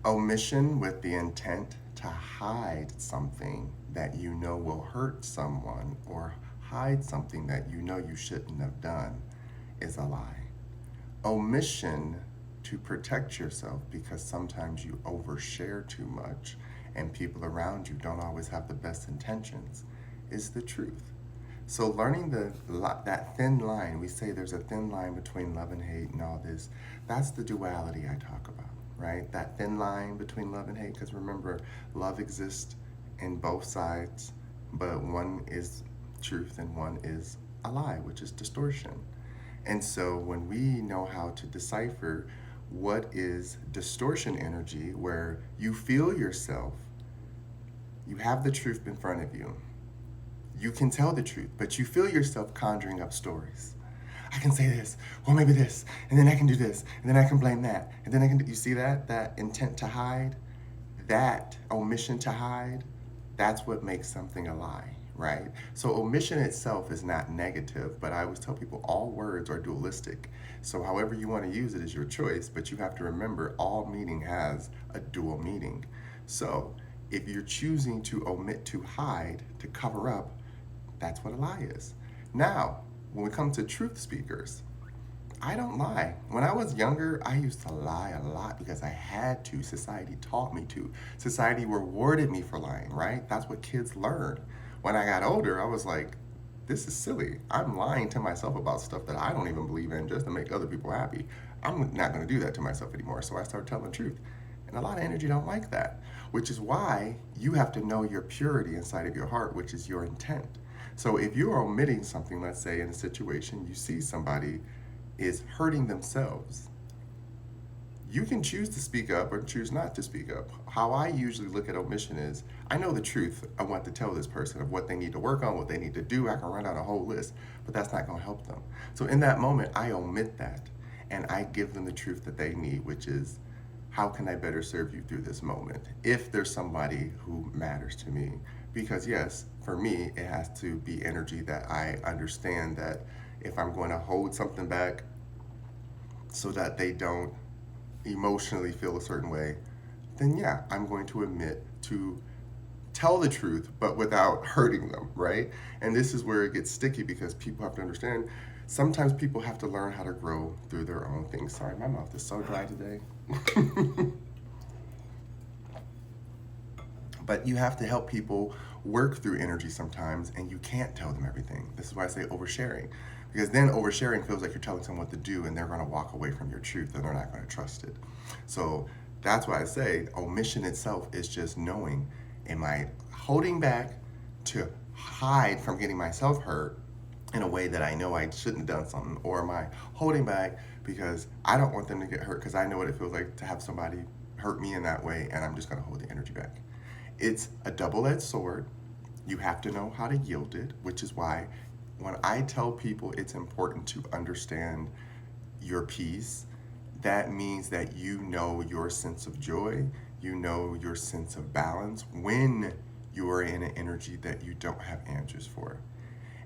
Omission with the intent to hide something that you know will hurt someone or hide something that you know you shouldn't have done is a lie. Omission to protect yourself because sometimes you overshare too much and people around you don't always have the best intentions is the truth. So learning that thin line, we say there's a thin line between love and hate and all this. That's the duality I talk about, right? That thin line between love and hate. Because remember, love exists in both sides, but one is truth and one is a lie, which is distortion. And so when we know how to decipher what is distortion energy, where you feel yourself, you have the truth in front of you, you can tell the truth, but you feel yourself conjuring up stories. I can say this, or maybe this, and then I can do this, and then I can blame that, and then I can do, you see that? That intent to hide, that omission to hide, that's what makes something a lie, right? So omission itself is not negative, but I always tell people all words are dualistic. So however you want to use it is your choice, but you have to remember all meaning has a dual meaning. So if you're choosing to omit to hide, to cover up, that's what a lie is. Now, when we come to truth speakers, I don't lie. When I was younger, I used to lie a lot because I had to. Society taught me to. Society rewarded me for lying, right? That's what kids learn. When I got older, I was like, this is silly. I'm lying to myself about stuff that I don't even believe in just to make other people happy. I'm not going to do that to myself anymore. So I started telling the truth. And a lot of energy don't like that, which is why you have to know your purity inside of your heart, which is your intent. So if you're omitting something, let's say in a situation, you see somebody is hurting themselves, you can choose to speak up or choose not to speak up. How I usually look at omission is I know the truth. I want to tell this person of what they need to work on, what they need to do. I can run out a whole list, but that's not going to help them. So in that moment, I omit that and I give them the truth that they need, which is how can I better serve you through this moment if there's somebody who matters to me? Because, yes, for me, it has to be energy that I understand that if I'm going to hold something back so that they don't emotionally feel a certain way, then yeah, I'm going to admit to tell the truth, but without hurting them, right? And this is where it gets sticky because people have to understand sometimes people have to learn how to grow through their own things. Sorry, my mouth is so dry today. But you have to help people work through energy sometimes, and you can't tell them everything. This is why I say oversharing, because then oversharing feels like you're telling someone what to do, and they're going to walk away from your truth, and they're not going to trust it. So that's why I say omission itself is just knowing: am I holding back to hide from getting myself hurt in a way that I know I shouldn't have done something, or am I holding back because I don't want them to get hurt because I know what it feels like to have somebody hurt me in that way, and I'm just going to hold the energy back? It's a double-edged sword. You have to know how to yield it, which is why when I tell people it's important to understand your peace, that means that you know your sense of joy, you know your sense of balance when you are in an energy that you don't have answers for.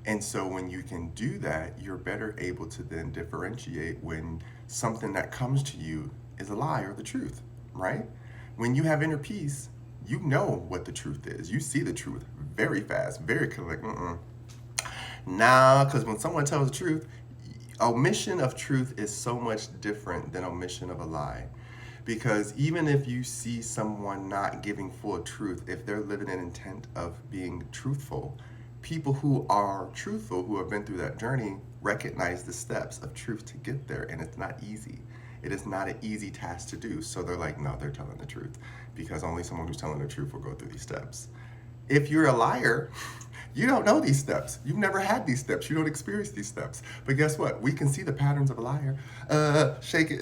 And so when you can do that, you're better able to then differentiate when something that comes to you is a lie or the truth, right? When you have inner peace, you know what the truth is. You see the truth very fast, very clear, like, nah, because when someone tells the truth, omission of truth is so much different than omission of a lie. Because even if you see someone not giving full truth, if they're living an intent of being truthful, people who are truthful, who have been through that journey, recognize the steps of truth to get there, and it's not easy. It is not an easy task to do. So they're like, no, they're telling the truth, because only someone who's telling the truth will go through these steps. If you're a liar, you don't know these steps. You've never had these steps. You don't experience these steps. But guess what? We can see the patterns of a liar. Shake it.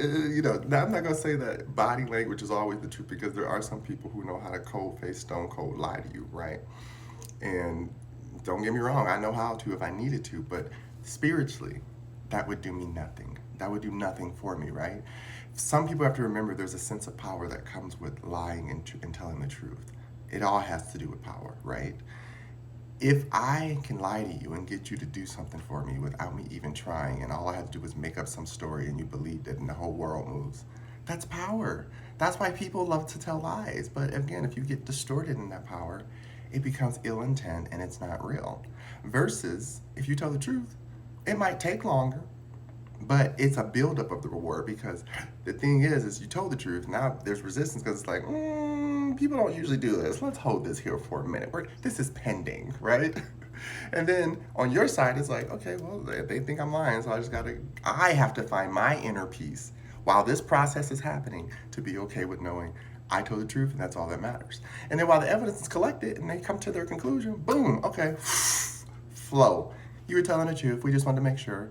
Now I'm not going to say that body language is always the truth, because there are some people who know how to cold face, stone cold lie to you, right? And don't get me wrong, I know how to if I needed to, but spiritually, that would do me nothing. That would do nothing for me, right? Some people have to remember there's a sense of power that comes with lying and telling the truth. It all has to do with power, right? If I can lie to you and get you to do something for me without me even trying, and all I have to do is make up some story and you believed it and the whole world moves, that's power. That's why people love to tell lies. But again, if you get distorted in that power, it becomes ill intent and it's not real. Versus if you tell the truth, it might take longer, but it's a buildup of the reward because the thing is you told the truth. Now there's resistance because it's like, people don't usually do this. Let's hold this here for a minute. This is pending, right? And then on your side, it's like, okay, well, they think I'm lying, so I have to find my inner peace while this process is happening to be okay with knowing I told the truth and that's all that matters. And then while the evidence is collected and they come to their conclusion, boom, okay, flow. You were telling the truth. We just wanted to make sure.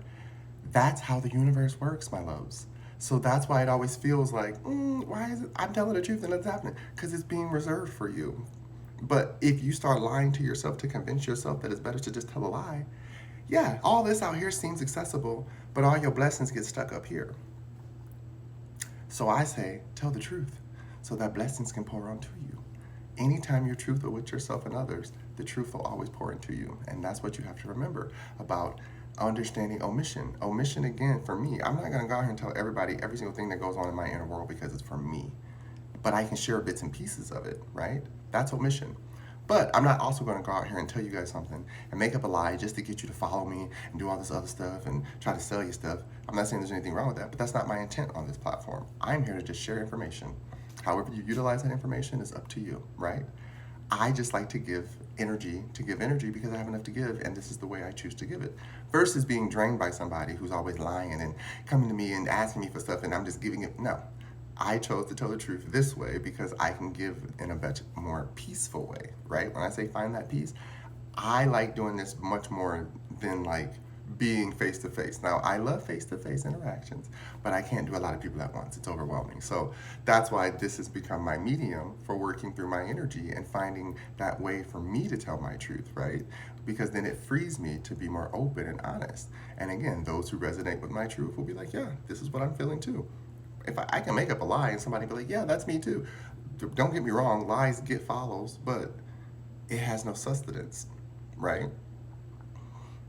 That's how the universe works, my loves. So that's why it always feels like, why is it? I'm telling the truth and it's happening because it's being reserved for you. But if you start lying to yourself to convince yourself that it's better to just tell a lie, yeah, all this out here seems accessible, but all your blessings get stuck up here. So I say, tell the truth so that blessings can pour onto you. Anytime you're truthful with yourself and others, the truth will always pour into you. And that's what you have to remember about understanding omission. Omission, again, for me, I'm not going to go out here and tell everybody every single thing that goes on in my inner world because it's for me. But I can share bits and pieces of it, right? That's omission. But I'm not also going to go out here and tell you guys something and make up a lie just to get you to follow me and do all this other stuff and try to sell you stuff. I'm not saying there's anything wrong with that, but that's not my intent on this platform. I'm here to just share information. However you utilize that information is up to you, right? I just like to give energy because I have enough to give, and this is the way I choose to give it. Versus being drained by somebody who's always lying and coming to me and asking me for stuff and I'm just giving it. No. I chose to tell the truth this way because I can give in a much more peaceful way, right? When I say find that peace, I like doing this much more than like being face to face. Now, I love face to face interactions, but I can't do a lot of people at once. It's overwhelming. So that's why this has become my medium for working through my energy and finding that way for me to tell my truth, right? Because then it frees me to be more open and honest. And again, those who resonate with my truth will be like, yeah, this is what I'm feeling too. If I can make up a lie and somebody be like, yeah, that's me too. Don't get me wrong, lies get follows, but it has no sustenance, right?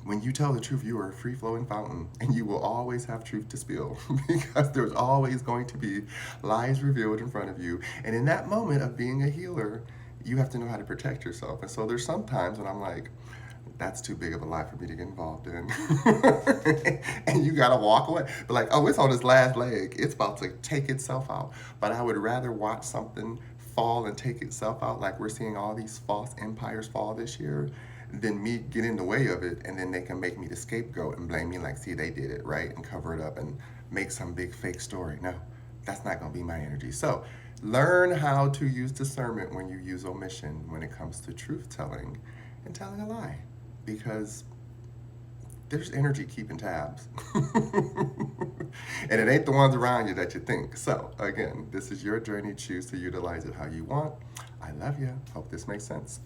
When you tell the truth, you are a free-flowing fountain, and you will always have truth to spill because there's always going to be lies revealed in front of you. And in that moment of being a healer, you have to know how to protect yourself. And so there's some times when I'm like, that's too big of a lie for me to get involved in. And you gotta walk away. But like, oh, it's on its last leg. It's about to take itself out. But I would rather watch something fall and take itself out, like we're seeing all these false empires fall this year, than me get in the way of it and then they can make me the scapegoat and blame me like, see, they did it, right? And cover it up and make some big fake story. No, that's not gonna be my energy. So learn how to use discernment when you use omission when it comes to truth telling and telling a lie. Because there's energy keeping tabs. And it ain't the ones around you that you think. So, again, this is your journey. Choose to utilize it how you want. I love you. Hope this makes sense.